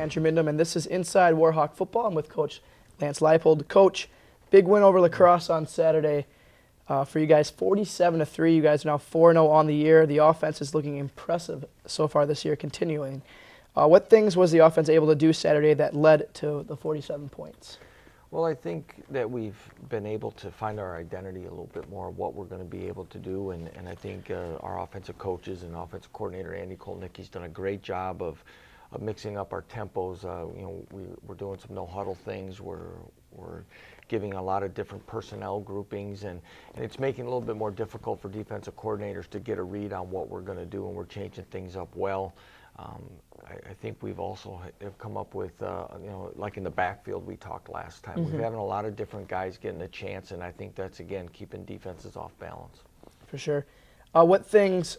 Andrew Mindham, and this is Inside Warhawk Football. I'm with Coach Lance Leipold. Coach, big win over La Crosse on Saturday for you guys, 47-3. You guys are now 4-0 on the year. The offense is looking impressive so far this year, continuing. What things was the offense able to do Saturday that led to the 47 points? Well, I think that we've been able to find our identity a little bit more of what we're going to be able to do, and I think our offensive coaches and offensive coordinator Andy Kolnicki's done a great job of mixing up our tempos. We're doing some no-huddle things. We're giving a lot of different personnel groupings, and it's making it a little bit more difficult for defensive coordinators to get a read on what we're going to do, and we're changing things up well. I think we've also have come up with, like in the backfield we talked last time, Mm-hmm. we're having a lot of different guys getting a chance, and I think that's, again, keeping defenses off balance. For sure. What things,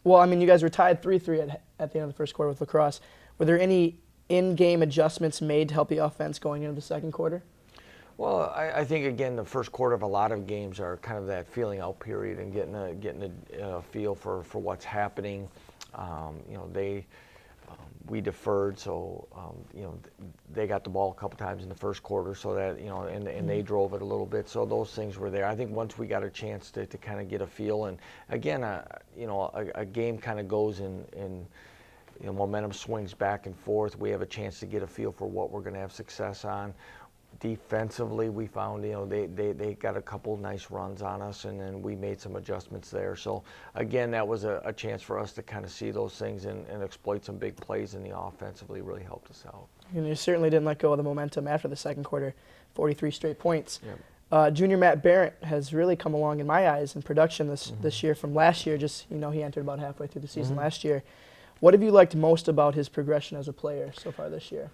well, I mean, you guys were tied 3-3 at the end of the first quarter with La Crosse. Were there any in-game adjustments made to help the offense going into the second quarter? Well, I think, again, the first quarter of a lot of games are kind of that feeling out period and getting a feel for what's happening. We deferred, so they got the ball a couple times in the first quarter, so that and they drove it a little bit. So those things were there. I think once we got a chance to kind of get a feel, and again, a game kind of goes in momentum swings back and forth. We have a chance to get a feel for what we're going to have success on. Defensively, we found they got a couple nice runs on us, and then we made some adjustments there. So again, that was a chance for us to kind of see those things and exploit some big plays in the offensively. Really helped us out. And you certainly didn't let go of the momentum after the second quarter, 43 straight points. Yep. Junior Matt Barrett has really come along in my eyes in production this year from last year. Just he entered about halfway through the season last year. What have you liked most about his progression as a player so far this year?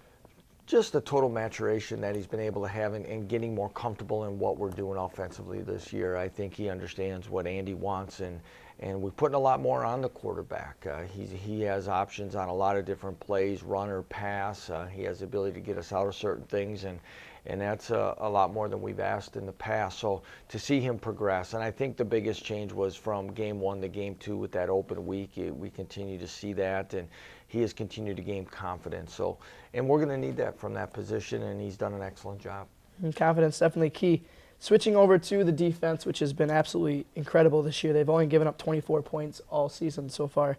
Just the total maturation that he's been able to have and getting more comfortable in what we're doing offensively this year. I think he understands what Andy wants, and we're putting a lot more on the quarterback. He has options on a lot of different plays, run or pass. He has the ability to get us out of certain things, and that's a lot more than we've asked in the past. So to see him progress, and I think the biggest change was from game 1 to game 2 with that open week. We continue to see that, and he has continued to gain confidence. So, and we're going to need that from that position, and he's done an excellent job. And confidence definitely key. Switching over to the defense, which has been absolutely incredible this year. They've only given up 24 points all season so far.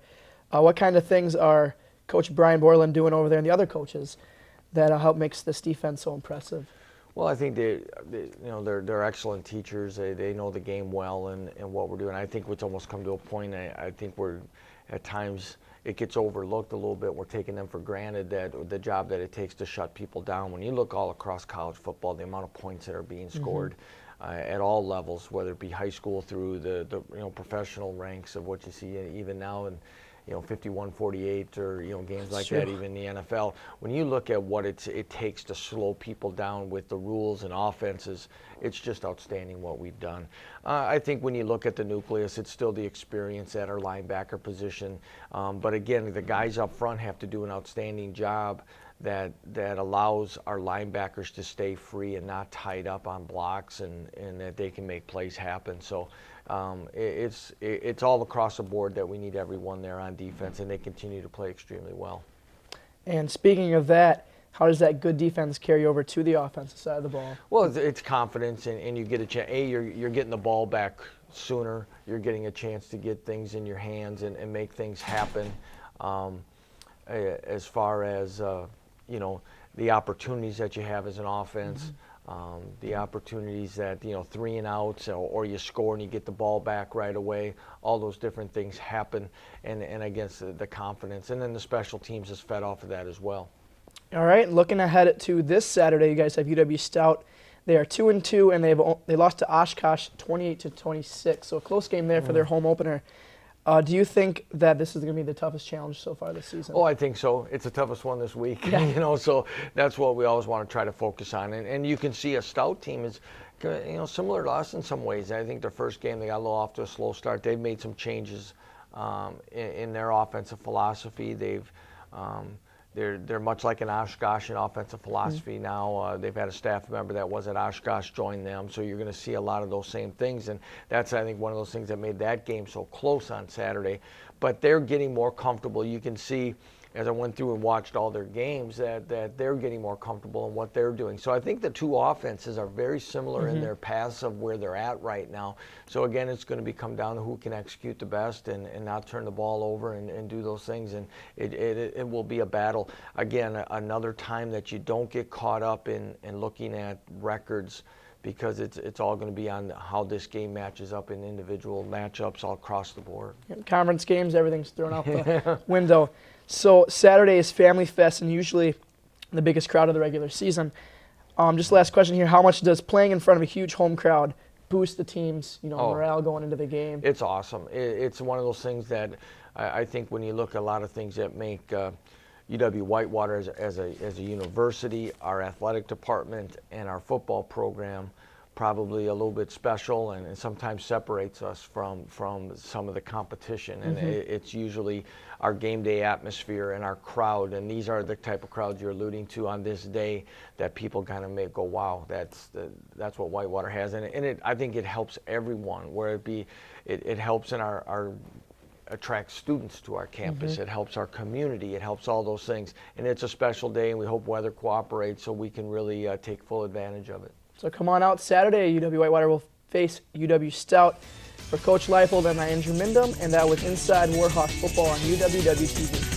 What kind of things are Coach Brian Borland doing over there and the other coaches that help makes this defense so impressive? Well, I think they're excellent teachers. They know the game well and what we're doing. I think it's almost come to a point. I think we're at times it gets overlooked a little bit. We're taking them for granted, that the job that it takes to shut people down. When you look all across college football, the amount of points that are being scored at all levels, whether it be high school through the professional ranks of what you see even now in 51-48 or games like that, even in the NFL. When you look at what it takes to slow people down with the rules and offenses, it's just outstanding what we've done. I think when you look at the nucleus, it's still the experience at our linebacker position. But again, the guys up front have to do an outstanding job that allows our linebackers to stay free and not tied up on blocks, and that they can make plays happen. So it's all across the board that we need everyone there on defense, and they continue to play extremely well. And speaking of that, how does that good defense carry over to the offensive side of the ball? Well, it's confidence, and you get a chance. You're getting the ball back sooner. You're getting a chance to get things in your hands and make things happen. As far as the opportunities that you have as an offense, the opportunities that 3 and outs, or you score and you get the ball back right away. All those different things happen, and against the confidence, and then the special teams is fed off of that as well. All right, looking ahead to this Saturday, you guys have UW Stout. They are 2-2, and they lost to Oshkosh 28-26. So a close game there for their home opener. Do you think that this is going to be the toughest challenge so far this season? Oh, I think so. It's the toughest one this week. Yeah. So that's what we always want to try to focus on. And you can see a Stout team is, similar to us in some ways. I think their first game they got a little off to a slow start. They've made some changes in their offensive philosophy. They're much like an Oshkosh in offensive philosophy now. They've had a staff member that was at Oshkosh join them, so you're going to see a lot of those same things, and that's, I think, one of those things that made that game so close on Saturday. But they're getting more comfortable. You can see as I went through and watched all their games, that they're getting more comfortable in what they're doing. So I think the two offenses are very similar in their paths of where they're at right now. So again, it's going to come down to who can execute the best and not turn the ball over and do those things. And it will be a battle. Again, another time that you don't get caught up in looking at records, because it's all going to be on how this game matches up in individual matchups all across the board. Conference games, everything's thrown out the window. So Saturday is Family Fest, and usually the biggest crowd of the regular season. Just last question here: how much does playing in front of a huge home crowd boost the team's morale going into the game? It's awesome. It's one of those things that I think when you look at a lot of things that make UW-Whitewater as a university, our athletic department, and our football program probably a little bit special, and sometimes separates us from some of the competition. And it's usually our game day atmosphere and our crowd, and these are the type of crowds you're alluding to on this day that people kind of may go, wow, that's what Whitewater has. And I think it helps everyone, where it helps in our attract students to our campus. It helps our community. It helps all those things. And it's a special day, and we hope weather cooperates so we can really take full advantage of it. So come on out Saturday. UW-Whitewater will face UW-Stout. For Coach Leipold, I'm Andrew Mindham, and that was Inside Warhawk Football on UWWTV.